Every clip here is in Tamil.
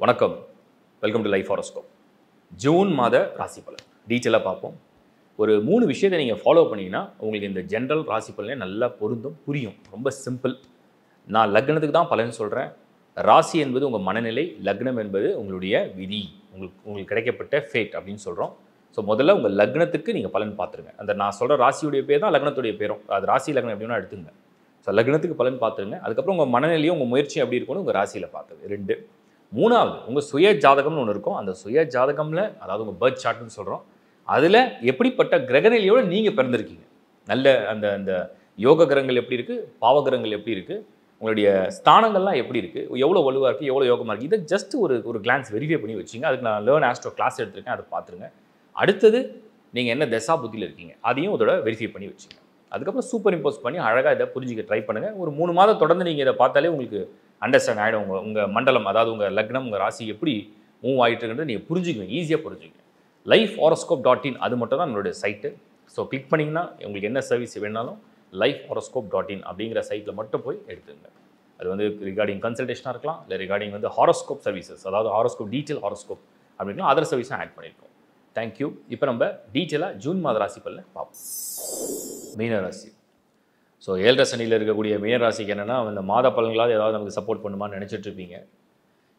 வணக்கம். Welcome to life horoscope. June மாத ராசி பலன் டீட்டெயிலாக பார்ப்போம். ஒரு 3 விஷயத்தை நீங்கள் ஃபாலோ பண்ணிங்கன்னா உங்களுக்கு இந்த ஜென்ரல் ராசி பலனே நல்லா பொருந்தும், புரியும். ரொம்ப சிம்பிள். நான் லக்னத்துக்கு தான் பலன் சொல்கிறேன். ராசி என்பது உங்கள் மனநிலை, லக்னம் என்பது உங்களுடைய விதி, உங்களுக்கு கிடைக்கப்பட்ட ஃபேட் அப்படின்னு சொல்கிறோம். ஸோ முதல்ல உங்கள் லக்னத்துக்கு நீங்கள் பலன் பார்த்துருங்க. அந்த நான் சொல்கிற ராசியுடைய பேர் தான் லக்னத்துடைய பேரும். அது ராசி லக்னம் எப்படின்னா எடுத்துங்க. ஸோ லக்னத்துக்கு பலன் பார்த்துருங்க. அதுக்கப்புறம் உங்கள் மனநிலையும் உங்கள் முயற்சியும் எப்படி இருக்கும்னு உங்கள் ராசியில் பார்த்துருங்க. 2. 3வது உங்கள் சுய ஜாதகம்னு ஒன்று இருக்கும். அந்த சுய ஜாதகமில், அதாவது உங்கள் பர்த் சார்ட்னு சொல்கிறோம், அதில் எப்படிப்பட்ட கிரகநிலையோடு நீங்கள் பிறந்திருக்கீங்க, நல்ல அந்த அந்த யோக கிரகங்கள் எப்படி இருக்குது, பாவ கிரகங்கள் எப்படி இருக்குது, உங்களுடைய ஸ்தானங்கள்லாம் எப்படி இருக்குது, எவ்வளோ வலுவாக இருக்குது, எவ்வளோ யோகமாக இருக்குது, இதை ஜஸ்ட் ஒரு கிளான்ஸ் வெரிஃபை பண்ணி வச்சுங்க. அதுக்கு நான் லேர்ன் ஆஸ்ட்ரோ கிளாஸ் எடுத்திருக்கேன், அதை பார்த்துருங்க. அடுத்தது நீங்கள் என்ன தசா புத்தியில் இருக்கீங்க அதையும் இதோட வெரிஃபை பண்ணி வச்சுங்க. அதுக்கப்புறம் சூப்பர் இம்போஸ் பண்ணி அழகாக இதை புரிஞ்சிக்க ட்ரை பண்ணுங்கள். ஒரு 3 மாதம் தொடர்ந்து நீங்கள் இதை பார்த்தாலே உங்களுக்கு அண்டர்ஸ்டாண்ட் ஆகிடும். உங்கள் மண்டலம், அதாவது உங்கள் லக்னம், உங்கள் ராசி எப்படி மூவ் ஆகிட்டு இருக்குன்றது நீங்கள் புரிஞ்சுக்குவீங்க, ஈஸியாக புரிஞ்சுக்குவீங்க. lifehoroscope.in அது மட்டும் தான் என்னுடைய சைட்டு. ஸோ கிளிக் பண்ணிங்கன்னா உங்களுக்கு என்ன சர்வீஸ் வேணாலும் lifehoroscope.in அப்படிங்கிற சைட்டில் மட்டும் போய் எடுத்துங்க. அது வந்து ரிகார்டிங் கன்சல்டேஷனாக இருக்கலாம், இல்லை ரிகார்டிங் வந்து ஹாரோஸ்கோப் சர்வீசஸ், அதாவது ஹாரோஸ்கோப் டீட்டெயில் ஹாரோஸ்கோப் அப்படின்னா அதர் சர்வீஸும் ஆட் பண்ணியிருக்கோம். தேங்க்யூ. இப்போ நம்ம டீட்டெயிலாக ஜூன் மாத ராசி பலனை பார்ப்போம். மீனராசி. ஸோ 7th சனியில் இருக்கக்கூடிய மீனராசிக்கு என்னென்னா, அந்த மாத பலன்களாவது ஏதாவது நமக்கு சப்போர்ட் பண்ணுமான்னு நினச்சிட்ருப்பீங்க.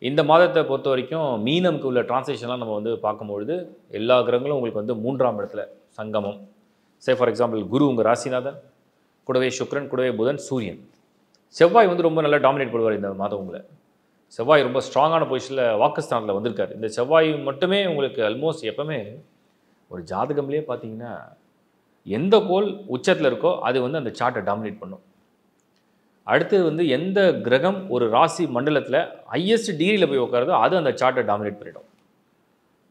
இந்த மாதத்தை பொறுத்த வரைக்கும் மீனமுக்கு உள்ள டிரான்சேக்ஷன்லாம் நம்ம வந்து பார்க்கும்பொழுது எல்லா கிரகங்களும் உங்களுக்கு வந்து 3ஆம் இடத்துல சங்கமம். ஃபார் எக்ஸாம்பிள் குரு உங்கள் ராசிநாதன், கூடவே சுக்கிரன், கூடவே புதன், சூரியன். செவ்வாய் வந்து ரொம்ப நல்லா டாமினேட் பண்ணுவார் இந்த மாதம் உங்களை. செவ்வாய் ரொம்ப ஸ்ட்ராங்கான பொசிஷனில் வாக்குஸ்தானத்தில் வந்திருக்கார். இந்த செவ்வாய் மட்டுமே உங்களுக்கு ஆல்மோஸ்ட் எப்போவுமே ஒரு ஜாதகம்லேயே பார்த்தீங்கன்னா எந்த கோள் உச்சத்தில் இருக்கோ அது வந்து அந்த சார்ட்டை டாமினேட் பண்ணும். அடுத்தது வந்து எந்த கிரகம் ஒரு ராசி மண்டலத்தில் ஹையஸ்ட் டிகிரியில் போய் உட்காருதோ அது அந்த சார்ட்டை டாமினேட் பண்ணிடும்.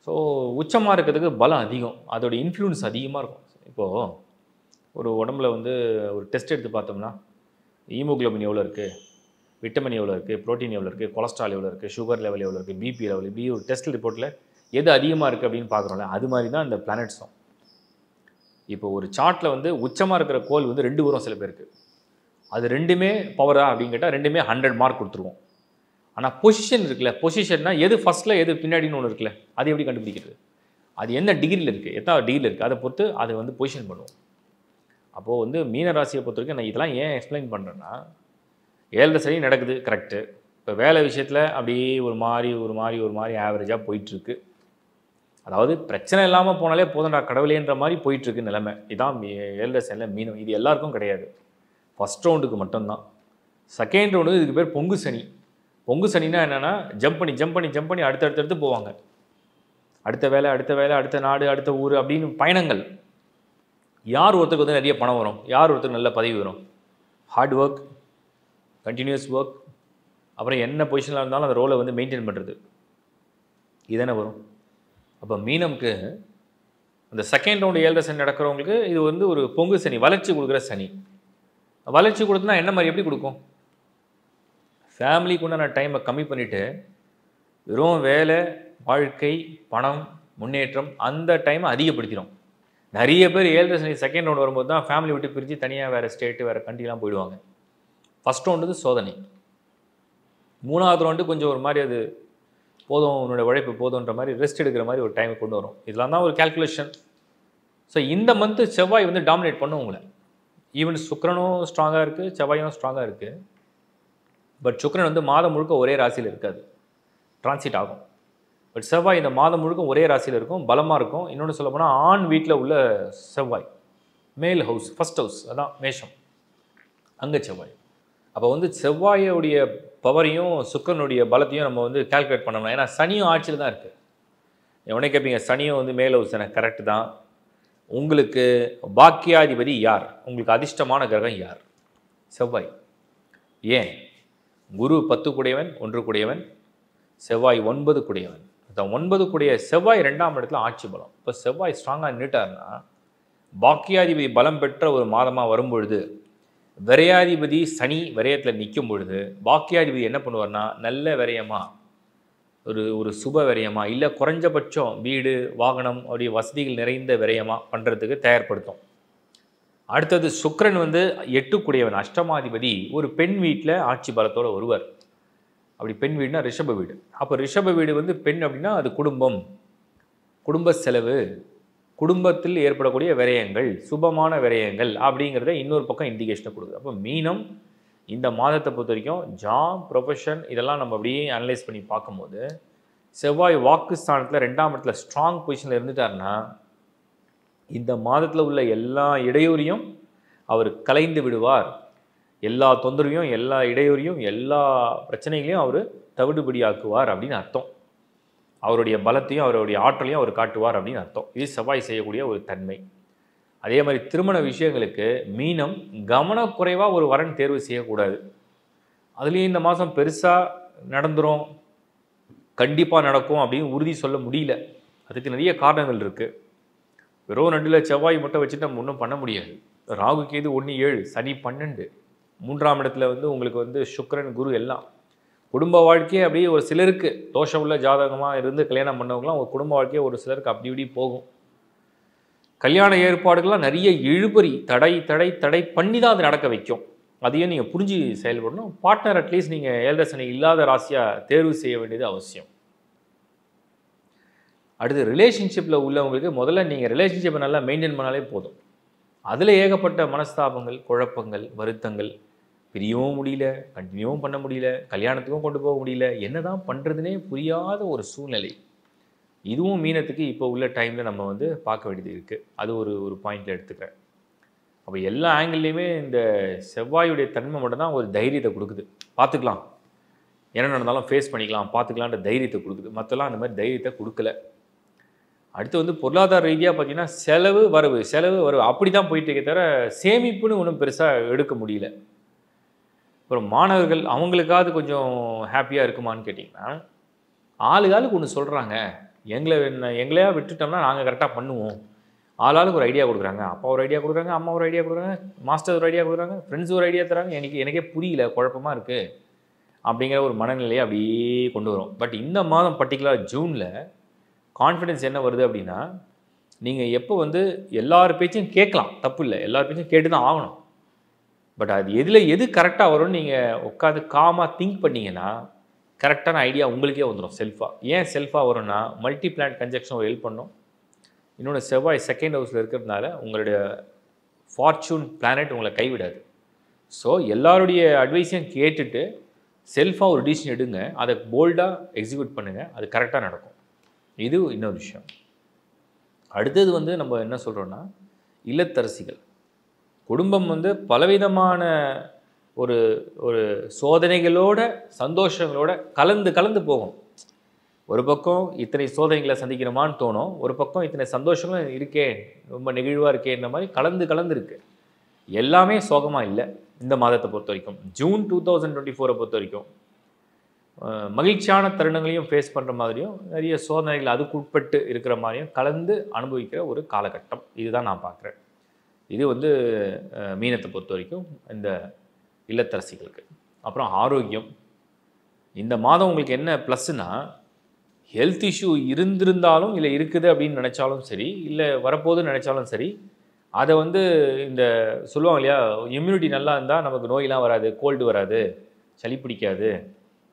ஸோ உச்சமாக இருக்கிறதுக்கு பலம் அதிகம், அதோட இன்ஃப்ளூயன்ஸ் அதிகமாக இருக்கும். இப்போது ஒரு உடம்புல வந்து ஒரு டெஸ்ட் எடுத்து பார்த்தோம்னா ஹீமோகுளோபின் எவ்வளோ இருக்குது, விட்டமின் எவ்வளோ இருக்குது, ப்ரோட்டீன் எவ்வளோ இருக்குது, கொலஸ்ட்ரால் எவ்வளோ இருக்குது, சுகர் லெவல் எவ்வளோ இருக்குது, பிபி லெவல், இப்படி ஒரு டெஸ்ட் ரிப்போர்ட்டில் எது அதிகமாக இருக்குது அப்படின்னு பார்க்குறோம்ல, அது மாதிரி தான் இந்த பிளானட்ஸும். இப்போ ஒரு சார்ட்டில் வந்து உச்சமாக இருக்கிற கோள் வந்து 2 வரும் சில பேருக்கு. அது 2மே பவரா அப்படின்னு கேட்டால் 2மே 100 மார்க் கொடுத்துருவோம். ஆனால் பொசிஷன் இருக்குல்ல, பொசிஷன்னா எது ஃபஸ்ட்டில் எது பின்னாடின்னு ஒன்று இருக்குல்ல, அது எப்படி கண்டுபிடிக்கிறது, அது என்ன டிகிரியில் இருக்குது, எத்தனை டிகிரியில் இருக்குது, அதை பொறுத்து அதை வந்து பொசிஷன் பண்ணுவோம். அப்போது வந்து மீன ராசியை பொறுத்த வரைக்கும் நான் இதெல்லாம் ஏன் எக்ஸ்பிளைன் பண்ணுறேன்னா, 7th சனி நடக்குது கரெக்டு. இப்போ வேலை விஷயத்தில் அப்படியே ஒரு மாதிரி ஆவரேஜாக போயிட்டுருக்கு. அதாவது பிரச்சனை இல்லாமல் போனாலே போதும்டா கடவுளேன்ற மாதிரி போயிட்டுருக்கு நிலைமை. இதான் 7th சனியில் மீனம். இது எல்லாருக்கும் கிடையாது, ஃபஸ்ட் ரவுண்டுக்கு மட்டும்தான். செகண்ட் ரவுண்டு இதுக்கு பேர் பொங்கு சனி. பொங்கு சனின்னா என்னென்னா, ஜம்ப் பண்ணி அடுத்தடுத்து போவாங்க. அடுத்த வேலை, அடுத்த நாடு, அடுத்த ஊர் அப்படின்னு பயணங்கள். யார் ஒருத்தருக்கு வந்து நிறைய பணம் வரும், யார் ஒருத்தருக்கு நல்ல பதவி வரும், ஹார்ட் ஒர்க், கண்டினியூஸ் ஒர்க், அப்புறம் என்ன பொசிஷனில் இருந்தாலும் அந்த ரோலை வந்து மெயின்டைன் பண்ணுறது, இதானே வரும். அப்போ மீனமுக்கு அந்த செகண்ட் ரவுண்டு 7th சனி நடக்கிறவங்களுக்கு இது வந்து ஒரு பொங்கு சனி, வளர்ச்சி கொடுக்குற சனி. வளர்ச்சி கொடுத்தனா என்ன மாதிரி எப்படி கொடுக்கும், ஃபேமிலிக்கு உண்டான டைமை கம்மி பண்ணிவிட்டு வெறும் வேலை, வாழ்க்கை, பணம், முன்னேற்றம் அந்த டைமை அதிகப்படுத்திடும். நிறைய பேர் 7th சனி செகண்ட் ரவுண்டு வரும்போது தான் ஃபேமிலி விட்டு பிரித்து தனியாக வேறு ஸ்டேட்டு, வேறு கண்ட்ரிலாம் போயிடுவாங்க. ஃபஸ்ட் ரவுண்டு சோதனை, 3வது ரவுண்டு கொஞ்சம் ஒரு மாதிரி அது போதும், உன்னோட உழைப்பு போதுன்ற மாதிரி ரெஸ்ட் எடுக்கிற மாதிரி ஒரு டைமை கொண்டு வரும். இதெல்லாம் தான் ஒரு கேல்குலேஷன். ஸோ இந்த மந்த்து செவ்வாய் வந்து டாமினேட் பண்ணும் உங்களை. ஈவன் சுக்கிரனும் ஸ்ட்ராங்காக இருக்குது, செவ்வாயும் ஸ்ட்ராங்காக இருக்குது. பட் சுக்கிரன் வந்து மாதம் முழுக்க ஒரே ராசியில் இருக்காது, டிரான்சிட் ஆகும். பட் செவ்வாய் இந்த மாதம் முழுக்க ஒரே ராசியில் இருக்கும், பலமாக இருக்கும். இன்னொன்று சொல்ல போனால் ஆண் வீட்டில் உள்ள செவ்வாய், மேல் ஹவுஸ், ஃபஸ்ட் ஹவுஸ், அதான் மேஷம், அங்கே செவ்வாய். அப்போ வந்து செவ்வாயோடைய பவரையும் சுக்கிரனுடைய பலத்தையும் நம்ம வந்து கால்குலேட் பண்ணணும். ஏன்னா சனியும் ஆட்சியில் தான் இருக்குது. எவனே கேட்பீங்க, சனியும் வந்து மேல் ஹவுஸ் தானே, கரெக்டு தான். உங்களுக்கு பாக்கியாதிபதி யார், உங்களுக்கு அதிர்ஷ்டமான கிரகம் யார், செவ்வாய். ஏன், குரு 10 கூடையவன், 1 கூடையவன், செவ்வாய் 9 கூடையவன். அந்த 9 கூடிய செவ்வாய் 2ஆம் இடத்துல ஆட்சி பலம். இப்போ செவ்வாய் ஸ்ட்ராங்காக நின்றுட்டார்னா பாக்கியாதிபதி பலம் பெற்ற ஒரு மாதமாக வரும்பொழுது, விரையாதிபதி சனி விரயத்தில் நிற்கும் பொழுது பாக்கியாதிபதி என்ன பண்ணுவார்னா, நல்ல விரயமாக, ஒரு சுப விரயமா, இல்லை குறைஞ்சபட்சம் வீடு, வாகனம், அப்படி வசதிகள் நிறைந்த விரயமாக பண்ணுறதுக்கு தயார்படுத்தும். அடுத்தது சுக்கிரன் வந்து 8 கூடியவன், அஷ்டமாதிபதி, ஒரு பெண் வீட்டில் ஆட்சி பலத்தோடு வருவார். அப்படி பெண் வீடுனா ரிஷப வீடு. அப்போ ரிஷப வீடு வந்து பெண் அப்படின்னா அது குடும்பம், குடும்ப செலவு, குடும்பத்தில் ஏற்படக்கூடிய விரயங்கள், சுபமான விரயங்கள் அப்படிங்கிறத இன்னொரு பக்கம் இண்டிகேஷனை கொடுக்குது. அப்போ மீனம் இந்த மாதத்தை பொறுத்த வரைக்கும் ஜாப், ப்ரொஃபஷன் இதெல்லாம் நம்ம அப்படியே அனலைஸ் பண்ணி பார்க்கும்போது செவ்வாய் வாக்குஸ்தானத்தில் 2ஆம் இடத்துல ஸ்ட்ராங் பொசிஷனில் இருந்துட்டாருன்னா இந்த மாதத்தில் உள்ள எல்லா இடையூறையும் அவர் கலைந்து விடுவார். எல்லா தொந்தரவையும், எல்லா இடையூறையும், எல்லா பிரச்சனைகளையும் அவர் தவிடுபடியாக்குவார் அப்படின்னு அர்த்தம். அவருடைய பலத்தையும் அவருடைய ஆற்றலையும் அவர் காட்டுவார் அப்படின்னு அர்த்தம். இது செவ்வாய் செய்யக்கூடிய ஒரு தன்மை. அதே மாதிரி திருமண விஷயங்களுக்கு மீனம் கவனக்குறைவாக ஒரு வரன் தேர்வு செய்யக்கூடாது. அதுலேயும் இந்த மாதம் பெருசாக நடந்துரும், கண்டிப்பாக நடக்கும் அப்படின்னு உறுதி சொல்ல முடியல. அதுக்கு நிறைய காரணங்கள் இருக்குது. வெறும் நடுவில் செவ்வாய் மட்டும் வச்சுட்டு நம்ம ஒன்றும் பண்ண முடியாது. ராகு கேது 1 7, சனி 12, 3ஆம் இடத்துல வந்து உங்களுக்கு வந்து சுக்கிரன் குரு எல்லாம். குடும்ப வாழ்க்கையே அப்படியே ஒரு சிலருக்கு தோஷம் உள்ள ஜாதகமாக இருந்து கல்யாணம் பண்ணவங்களாம் ஒரு குடும்ப வாழ்க்கையே ஒரு சிலருக்கு அப்படி இப்படி போகும். கல்யாண ஏற்பாடுகள்லாம் நிறைய இழுபறி தடை தடை தடை பண்ணி தான் அது நடக்க வைக்கும். அதையும் நீங்கள் புரிஞ்சு செயல்படணும். பார்ட்னர் அட்லீஸ்ட் நீங்கள் 7 சனி இல்லாத ராசியாக தேர்வு செய்ய வேண்டியது அவசியம். அடுத்து ரிலேஷன்ஷிப்பில் உள்ளவங்களுக்கு முதல்ல நீங்கள் ரிலேஷன்ஷிப்பை நல்லா மெயின்டைன் பண்ணாலே போதும். அதில் ஏகப்பட்ட மனஸ்தாபங்கள், குழப்பங்கள், வருத்தங்கள், பிரியவும் முடியல, கண்டினியூவும் பண்ண முடியல, கல்யாணத்துக்கும் கொண்டு போக முடியல, என்ன தான் பண்ணுறதுனே புரியாத ஒரு சூழ்நிலை. இதுவும் மீனத்துக்கு இப்போ உள்ள டைமில் நம்ம வந்து பார்க்க வேண்டியது இருக்குது. அது ஒரு பாயிண்டில் எடுத்துக்கிறேன். அப்போ எல்லா ஆங்கிள்லேயுமே இந்த செவ்வாயுடைய தன்மை மட்டும்தான் ஒரு தைரியத்தை கொடுக்குது. பார்த்துக்கலாம், என்ன நடந்தாலும் ஃபேஸ் பண்ணிக்கலாம், பார்த்துக்கலான்ற தைரியத்தை கொடுக்குது. மற்றெல்லாம் அந்த மாதிரி தைரியத்தை கொடுக்கல. அடுத்து வந்து பொருளாதார ரீதியாக பார்த்தீங்கன்னா செலவு வரவு அப்படி தான் போயிட்டு இருக்கே தவிர சேமிப்புன்னு ஒன்றும் பெருசாக எடுக்க முடியல. அப்புறம் மாணவர்கள் அவங்களுக்காவது கொஞ்சம் ஹாப்பியாக இருக்குமான்னு கேட்டிங்கன்னா ஆளுக்கு ஒன்று சொல்கிறாங்க, எங்களையா விட்டுட்டோம்னா நாங்கள் கரெக்டாக பண்ணுவோம். ஆளுக்கு ஒரு ஐடியா கொடுக்குறாங்க. அப்பா ஒரு ஐடியா கொடுக்குறாங்க, அம்மா ஒரு ஐடியா கொடுக்குறாங்க, மாஸ்டர் ஒரு ஐடியா கொடுக்குறாங்க, ஃப்ரெண்ட்ஸ் ஒரு ஐடியா தராங்க. எனக்கே புரியல, குழப்பமாக இருக்குது அப்படிங்கிற ஒரு மனநிலையை அப்படியே கொண்டு வரும். பட் இந்த மாதம் பர்டிகுலர் ஜூனில் கான்ஃபிடென்ஸ் என்ன வருது அப்படின்னா, நீங்கள் எப்போ வந்து எல்லார் பேச்சையும் கேட்கலாம், தப்பு இல்லை, எல்லார் பேச்சையும் கேட்டு தான் ஆகணும். பட் அது எது கரெக்டாக வரும்னு நீங்கள் உட்காந்து காமாக திங்க் பண்ணிங்கன்னா கரெக்டான ஐடியா உங்களுக்கே வந்துடும் செல்ஃபாக. ஏன் செல்ஃபாக வரும்னா மல்டி பிளானட் கன்ஜெக்ஷன் ஒரு ஹெல்ப் பண்ணும். இன்னொன்று செவ்வாய் 2nd ஹவுஸில் இருக்கிறதுனால உங்களுடைய ஃபார்ச்சூன் பிளானட் உங்களை கைவிடாது. ஸோ எல்லாருடைய அட்வைஸையும் கேட்டுட்டு செல்ஃபாக ஒரு டிசிஷன் எடுங்க, அதை போல்டாக எக்ஸிக்யூட் பண்ணுங்கள், அது கரெக்டாக நடக்கும். இது இன்னொரு விஷயம். அடுத்தது வந்து நம்ம என்ன சொல்கிறோன்னா இல்லத்தரசிகள். குடும்பம் வந்து பலவிதமான ஒரு ஒரு சோதனைகளோட சந்தோஷங்களோட கலந்து போகும். ஒரு பக்கம் இத்தனை சோதனைகளை சந்திக்கிறோமான்னு தோணும், ஒரு பக்கம் இத்தனை சந்தோஷங்களும் இருக்கே, ரொம்ப நெகிழ்வாக இருக்கே, இந்த மாதிரி கலந்து இருக்கு. எல்லாமே சோகமாக இல்லை இந்த மாதத்தை பொறுத்த வரைக்கும். ஜூன் 2024 பொறுத்த வரைக்கும் மகிழ்ச்சியான தருணங்களையும் ஃபேஸ் பண்ணுற மாதிரியும் நிறைய சோதனைகள் அதுக்கு உட்பட்டு இருக்கிற மாதிரியும் கலந்து அனுபவிக்கிற ஒரு காலகட்டம். இதுதான் நான் பார்க்குறேன். இது வந்து மீனத்தை பொறுத்த வரைக்கும் இந்த இல்லத்தரசிகளுக்கு. அப்புறம் ஆரோக்கியம். இந்த மாதம் உங்களுக்கு என்ன ப்ளஸ்னா, ஹெல்த் இஷ்யூ இருந்திருந்தாலும் இல்லை இருக்குது அப்படின்னு நினச்சாலும் சரி, இல்லை வரப்போகுதுன்னு நினச்சாலும் சரி, அதை வந்து இந்த சொல்லுவாங்க இல்லையா, இம்யூனிட்டி நல்லா இருந்தால் நமக்கு நோயெலாம் வராது, கோல்டு வராது, சளி பிடிக்காது,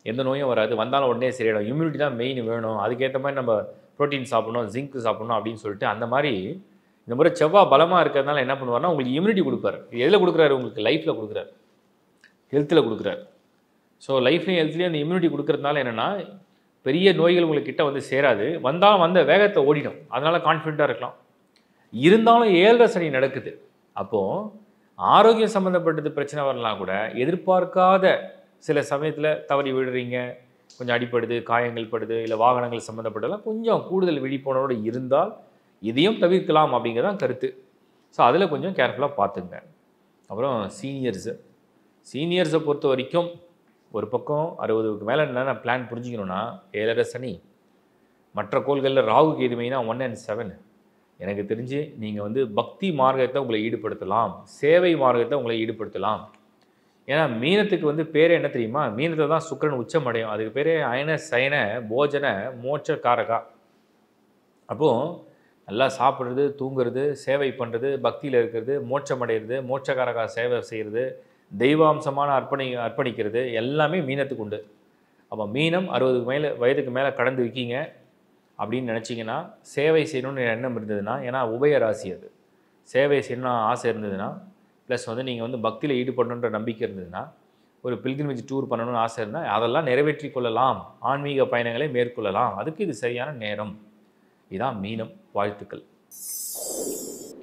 எந்த நோயும் வராது, வந்தாலும் உடனே சரியாயிடும். இம்யூனிட்டி தான் மெயின் வேணும், அதுக்கேற்ற மாதிரி நம்ம ப்ரோட்டீன் சாப்பிடணும், ஜிங்க் சாப்பிடணும் அப்படின்னு சொல்லிட்டு அந்த மாதிரி இந்த முறை செவ்வாய் பலமாக இருக்கிறதுனால என்ன பண்ணுவார்னா உங்களுக்கு இம்யூனிட்டி கொடுப்பாரு. எதில் கொடுக்குறாரு? உங்களுக்கு லைஃப்பில் கொடுக்குறாரு, ஹெல்த்தில் கொடுக்குறாரு. ஸோ லைஃப்லையும் ஹெல்த்லேயும் அந்த இம்யூனிட்டி கொடுக்குறதுனால என்னென்னா பெரிய நோய்கள் உங்களுக்கு கிட்ட வந்து சேராது, வந்தாலும் வந்த வேகத்தை ஓடிடும். அதனால் கான்ஃபிடண்ட்டாக இருக்கலாம். இருந்தாலும் 7 சனி நடக்குது. அப்போது ஆரோக்கியம் சம்மந்தப்பட்டது பிரச்சனை வரலாம் கூட, எதிர்பார்க்காத சில சமயத்தில் தவறி விடுறீங்க, கொஞ்சம் அடிப்படுது, காயங்கள் படுது, இல்லை வாகனங்கள் சம்மந்தப்பட்டதெல்லாம் கொஞ்சம் கூடுதல் விழிப்புணர்வோடு இருந்தால் இதையும் தவிர்க்கலாம் அப்படிங்கிறதான் கருத்து. ஸோ அதில் கொஞ்சம் கேர்ஃபுல்லாக பார்த்துங்க. அப்புறம் சீனியர்ஸை பொறுத்த வரைக்கும் ஒரு பக்கம் 60க்கு மேலே என்ன பிளான் புரிஞ்சிக்கணுன்னா 7 சனி, மற்ற கோள்களில் ராகு கேது மெயினாக 1 and 7. எனக்கு தெரிஞ்சு நீங்கள் வந்து பக்தி மார்க்கத்தை உங்களை ஈடுபடுத்தலாம், சேவை மார்க்கத்தை உங்களை ஈடுபடுத்தலாம். ஏன்னா மீனத்துக்கு வந்து பேரே என்ன தெரியுமா? மீனத்தை தான் சுக்கிரன் உச்சம் அடையும். அதுக்கு பேரே அயன சயன போஜன மோட்ச காரகா. அப்போது நல்லா சாப்பிட்றது, தூங்குறது, சேவை பண்ணுறது, பக்தியில் இருக்கிறது, மோட்சம் அடைகிறது, மோட்சக்காரகா சேவை செய்கிறது, தெய்வாம்சமான அர்ப்பணிக்கிறது எல்லாமே மீனத்துக்கு உண்டு. அப்போ மீனம் 60 வயதுக்கு மேலே கடந்து இருக்கீங்க அப்படின்னு நினச்சிங்கன்னா, சேவை செய்யணும்னு எண்ணம் இருந்ததுன்னா, ஏன்னா உபய ராசி அது, சேவை செய்யணும்னு ஆசை இருந்ததுன்னா, ப்ளஸ் வந்து நீங்கள் வந்து பக்தியில் ஈடுபடணுன்ற நம்பிக்கை இருந்ததுன்னா, ஒரு பில்கிரிமேஜ் டூர் பண்ணணும்னு ஆசை இருந்தால் அதெல்லாம் நிறைவேற்றி கொள்ளலாம், ஆன்மீக பயணங்களை மேற்கொள்ளலாம். அதுக்கு இது சரியான நேரம். இதான் மீனம். வாழ்த்துக்கள்.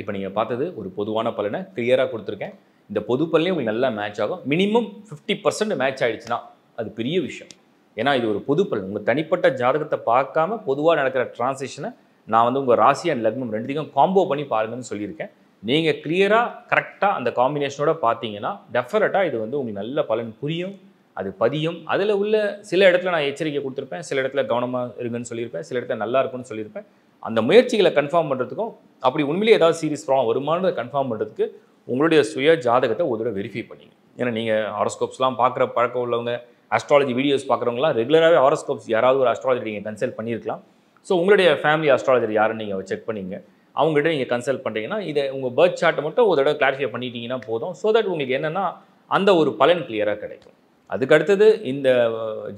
இப்போ நீங்கள் பார்த்தது ஒரு பொதுவான பலனை கிளியராக கொடுத்துருக்கேன். இந்த பொது பலனே உங்களுக்கு நல்லா மேட்ச் ஆகும். மினிமம் 50% மேட்ச் ஆகிடுச்சுன்னா அது பெரிய விஷயம். ஏன்னா இது ஒரு பொது பலன். உங்கள் தனிப்பட்ட ஜாதகத்தை பார்க்காம பொதுவாக நடக்கிற டிரான்சேஷனை நான் வந்து உங்கள் ராசி அண்ட் லக்னம் ரெண்டுத்தையும் காம்போ பண்ணி பாருங்கன்னு சொல்லியிருக்கேன். நீங்கள் கிளியராக கரெக்டாக அந்த காம்பினேஷனோட பார்த்தீங்கன்னா டெஃபினட்டாக இது வந்து உங்களுக்கு நல்ல பலன் புரியும், அது பதியும். அதில் உள்ள சில இடத்துல நான் எச்சரிக்கை கொடுத்துருப்பேன், சில இடத்துல கவனமாக இருங்கன்னு சொல்லியிருப்பேன், சில இடத்துல நல்லா இருக்குன்னு சொல்லியிருப்பேன். அந்த முயற்சிகளை கன்ஃபார்ம் பண்ணுறதுக்கும் அப்படி உண்மையிலேயே ஏதாவது சீரியஸ் ப்ராப்ளம் வருமானதை கன்ஃபார்ம் பண்ணுறதுக்கு உங்களுடைய சுய ஜாதகத்தை ஒரு தடவை வெரிஃபை பண்ணிங்க. ஏன்னா நீங்கள் ஹாரோஸ்கோப்ஸ்லாம் பார்க்குற பழக்கம் உள்ளவங்க, அஸ்ட்ராலஜி வீடியோஸ் பார்க்குறவங்களாம் ரெகுலராகவே ஹாரோஸ்கோப்ஸ் யாராவது ஒரு அஸ்ட்ராலஜி நீங்கள் கன்சல்ட் பண்ணியிருக்கலாம். ஸோ உங்களுடைய ஃபேமிலி அஸ்ட்ராலஜர் யாருன்னு நீங்கள் செக் பண்ணிங்க, அவங்ககிட்ட நீங்கள் கன்சல்ட் பண்ணுறீங்கன்னா இதை உங்கள் பர்த் சார்ட்டை மட்டும் ஒரு தடவை கிளாரிஃபை பண்ணிட்டீங்கன்னா போதும். ஸோ தட் உங்களுக்கு என்னென்னா அந்த ஒரு பலன் கிளியராக கிடைக்கும். அதுக்கு அடுத்தது இந்த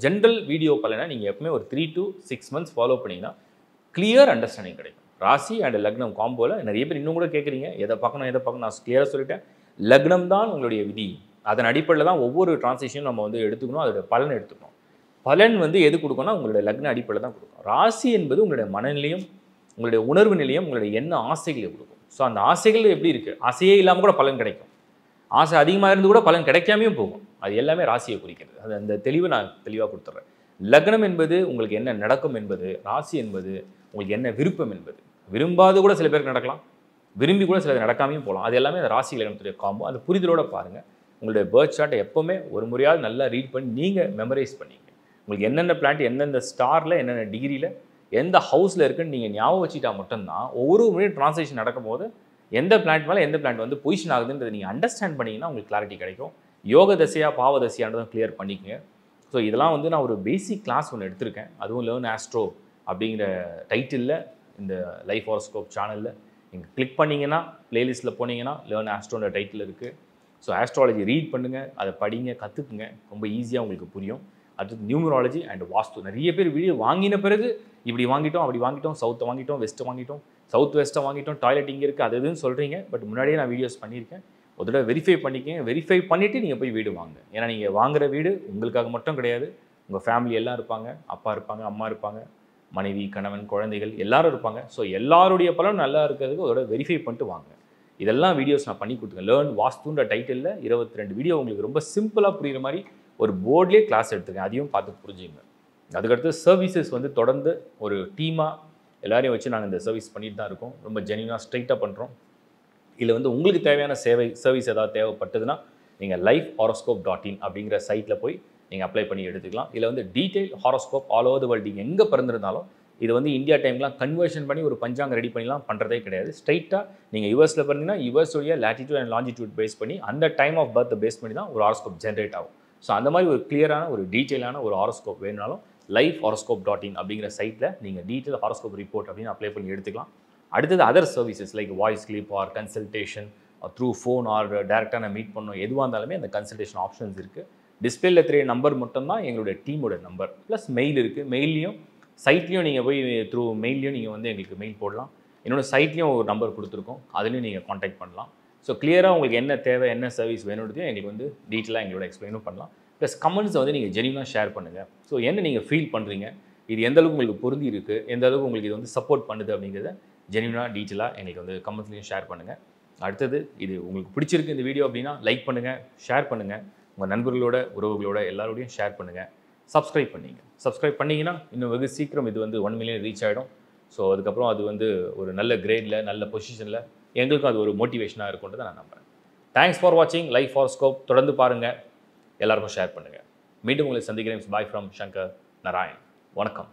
ஜென்ரல் வீடியோ பலனை நீங்கள் எப்பவுமே ஒரு 3 to 6 months ஃபாலோ பண்ணிங்கன்னா கிளியர் அண்டர்ஸ்டாண்டிங் கிடைக்கும். ராசி அண்ட் லக்னம் காம்போவில் நிறைய பேர் இன்னும் கூட கேட்குறீங்க, எதை பார்க்கணும் நான் கிளியராக சொல்லிட்டேன். லக்னம் தான் உங்களுடைய விதி. அதன் அடிப்படையில் தான் ஒவ்வொரு டிரான்சேக்ஷனும் நம்ம வந்து எடுத்துக்கணும், அதோட பலன் எடுத்துக்கணும். பலன் வந்து எது கொடுக்கணும்னா உங்களுடைய லக்ன அடிப்படையில் தான் கொடுக்கும். ராசி என்பது உங்களுடைய மனநிலையும், உங்களுடைய உணர்வு நிலையும், உங்களுடைய என்ன ஆசைகளை கொடுக்கும். ஸோ அந்த ஆசைகள் எப்படி இருக்குது, ஆசையே இல்லாமல் கூட பலன் கிடைக்கும், ஆசை அதிகமாக இருந்து கூட பலன் கிடைக்காமையும் போகும். அது எல்லாமே ராசியை குறிக்கிறது. அது அந்த தெளிவை நான் தெளிவாக கொடுத்துட்றேன். லக்னம் என்பது உங்களுக்கு என்ன நடக்கும் என்பது, ராசி என்பது உங்களுக்கு என்ன விருப்பம் என்பது. விரும்பாது கூட சில பேருக்கு நடக்கலாம், விரும்பி கூட சில நடக்காமையும் போகலாம். அது எல்லாமே அந்த ராசி லக்னத்துடைய காம்போ. அந்த புரிதலோடு பாருங்கள். உங்களுடைய பர்த் சார்ட்டை எப்போவுமே ஒரு முறையாவது நல்லா ரீட் பண்ணி நீங்கள் மெமரைஸ் பண்ணிங்க. உங்களுக்கு என்னென்ன பிளான்ட் எந்தெந்த ஸ்டாரில் என்னென்ன டிகிரியில் எந்த ஹவுஸில் இருக்குன்னு நீங்கள் ஞாபகம் வச்சுட்டா மட்டும்தான் ஒவ்வொரு முறையும் ட்ரான்ஸ்லேஷன் நடக்கும்போது எந்த பிளான்ட் மேலே எந்த பிளான்ட் வந்து பொசிஷன் ஆகுதுன்றதை நீங்கள் அண்டர்ஸ்டாண்ட் பண்ணிங்கன்னா உங்களுக்கு கிளாரிட்டி கிடைக்கும். யோக தசையாக பாவ தசையானதும் கிளியர் பண்ணிக்கோங்க. ஸோ இதெல்லாம் வந்து நான் ஒரு பேசிக் கிளாஸ் ஒன்று எடுத்திருக்கேன். அதுவும் லேர்ன் ஆஸ்ட்ரோ அப்படிங்கிற டைட்டிலில் இந்த லைஃப் ஹாரோஸ்கோப் சேனலில் நீங்கள் கிளிக் பண்ணிங்கன்னா பிளேலிஸ்ட்டில் போனீங்கன்னா லேர்ன் ஆஸ்ட்ரோன்ற டைட்டில் இருக்குது. ஸோ ஆஸ்ட்ராலஜி ரீட் பண்ணுங்கள், அதை படிங்க, கற்றுக்குங்க. ரொம்ப ஈஸியாக உங்களுக்கு புரியும். அடுத்தது நியூமராலஜி அண்ட் வாஸ்து. நிறைய பேர் வீடியோ வாங்கின பிறகு இப்படி வாங்கிட்டோம், அப்படி வாங்கிட்டோம், சவுத்தை வாங்கிட்டோம், வெஸ்ட்டை வாங்கிட்டோம், சவுத் வெஸ்ட்டை வாங்கிட்டோம், டாய்லெட் இங்கே இருக்குது, அது எதுன்னு சொல்கிறீங்க. பட் முன்னாடியே நான் வீடியோஸ் பண்ணியிருக்கேன். ஒரு தடவை வெரிஃபை பண்ணிக்கங்க. வெரிஃபை பண்ணிவிட்டு நீங்கள் போய் வீடு வாங்க. ஏன்னா நீங்கள் வாங்குகிற வீடு உங்களுக்காக மட்டும் கிடையாது, உங்கள் ஃபேமிலி எல்லாம் இருப்பாங்க, அப்பா இருப்பாங்க, அம்மா இருப்பாங்க, மனைவி, கணவன், குழந்தைகள் எல்லாரும் இருப்பாங்க. ஸோ எல்லாருடைய பலன் நல்லா இருக்கிறதுக்கு அதோட வெரிஃபை பண்ணிட்டு வாங்க. இதெல்லாம் வீடியோஸ் நான் பண்ணி கொடுத்துருக்கேன். லேர்ன் வாஸ்துன்ற டைட்டிலில் 22 வீடியோ உங்களுக்கு ரொம்ப சிம்பிளாக புரிகிற மாதிரி ஒரு போர்ட்லேயே கிளாஸ் எடுத்துருக்கேன். அதையும் பார்த்து புரிஞ்சுங்க. அதுக்கடுத்து சர்வீசஸ் வந்து தொடர்ந்து ஒரு டீமாக எல்லாரையும் வச்சு நாங்கள் இந்த சர்வீஸ் பண்ணிட்டு தான் இருக்கோம். ரொம்ப ஜென்யூனாக ஸ்ட்ரைட்டாக பண்ணுறோம். இதில் வந்து உங்களுக்கு தேவையான சர்வீஸ் ஏதாவது தேவைப்பட்டதுன்னா நீங்கள் lifehoroscope.in அப்படிங்கிற சைட்டில் போய் நீங்கள் அப்ளை பண்ணி எடுத்துக்கலாம். இதில் வந்து detail horoscope all over the world நீங்கள் எங்கே பிறந்திருந்தாலும் இது வந்து இந்தியா டைம்லாம் கன்வர்ஷன் பண்ணி ஒரு பஞ்சாங்க ரெடி பண்ணிலாம் பண்ணுறதே கிடையாது. ஸ்ட்ரைட்டாக நீங்கள் யூஎஸில் பிறந்தீங்கன்னா யூஎஸோடைய லேட்டிடியூட் அண்ட் லாங்கிடியூட் பேஸ் பண்ணி அந்த டைம் ஆஃப் பர்த் பேஸ் பண்ணி தான் ஒரு ஹாரோஸ்கோப் ஜென்ரேட் ஆகும். ஸோ அந்த மாதிரி ஒரு கிளியரான ஒரு டீட்டெயிலான ஒரு ஹாரோஸ்கோப் வேணுனாலும் lifehoroscope.in அப்படிங்கிற சைட்டில் நீங்கள் டீட்டெயில் ஹாரோஸ்கோப் ரிப்போர்ட் அப்படின்னு அப்ளை பண்ணி எடுத்துக்கலாம். அடுத்தது other services like voice clip or consultation through phone or டேரெக்டாக நான் மீட் பண்ணோம், எதுவாக இருந்தாலுமே அந்த கன்சல்டேஷன் ஆப்ஷன்ஸ் இருக்குது. டிஸ்பிளேல தெரிய நம்பர் மட்டும்தான் எங்களுடைய டீமோட நம்பர். ப்ளஸ் மெயில் இருக்குது. மெயிலையும் சைட்லேயும் நீங்கள் போய் த்ரூ மெயிலையும் நீங்கள் வந்து எங்களுக்கு மெயில் போடலாம். என்னோட சைட்லேயும் ஒரு நம்பர் கொடுத்துருக்கோம், அதுலேயும் நீங்கள் காண்டாக்ட் பண்ணலாம். ஸோ கிளியராக உங்களுக்கு என்ன தேவை, என்ன சர்வீஸ் வேணுன்றதையும் எங்களுக்கு வந்து டீட்டெயிலாக எங்களோட எக்ஸ்பிளைனும் பண்ணலாம். ப்ளஸ் கமெண்ட்ஸை வந்து நீங்கள் ஜென்யூனாக ஷேர் பண்ணுங்கள். ஸோ என்ன நீங்கள் ஃபீல் பண்ணுறீங்க, இது எந்த அளவுக்கு உங்களுக்கு பொருந்தி இருக்குது, எந்த அளவுக்கு உங்களுக்கு இது வந்து சப்போர்ட் பண்ணுது அப்படிங்கிறத ஜென்யூனாக டீட்டெயிலாக எங்களுக்கு வந்து கமெண்ட்ஸ்லையும் ஷேர் பண்ணுங்கள். அடுத்தது இது உங்களுக்கு பிடிச்சிருக்கு இந்த வீடியோ அப்படின்னா லைக் பண்ணுங்கள், ஷேர் பண்ணுங்கள், உங்கள் நண்பர்களோட உறவுகளோட எல்லாரோடையும் ஷேர் பண்ணுங்கள். சப்ஸ்கிரைப் பண்ணிங்க. சப்ஸ்கிரைப் பண்ணிங்கன்னா இன்னும் வெகு சீக்கிரம் இது வந்து 1 million ரீச் ஆகிடும். ஸோ அதுக்கப்புறம் அது வந்து ஒரு நல்ல கிரேடில் நல்ல பொசிஷனில் எங்களுக்கும் அது ஒரு மோட்டிவேஷனாக இருக்கும்ன்றதை நான் நம்புகிறேன். தேங்க்ஸ் ஃபார் வாட்சிங் லைஃப் ஹாரோஸ்கோப். தொடர்ந்து பாருங்கள், எல்லாருக்கும் ஷேர் பண்ணுங்கள். மீண்டும் உங்களை சந்திக்கிறேன். Bye from Shankar Narayan. வணக்கம்.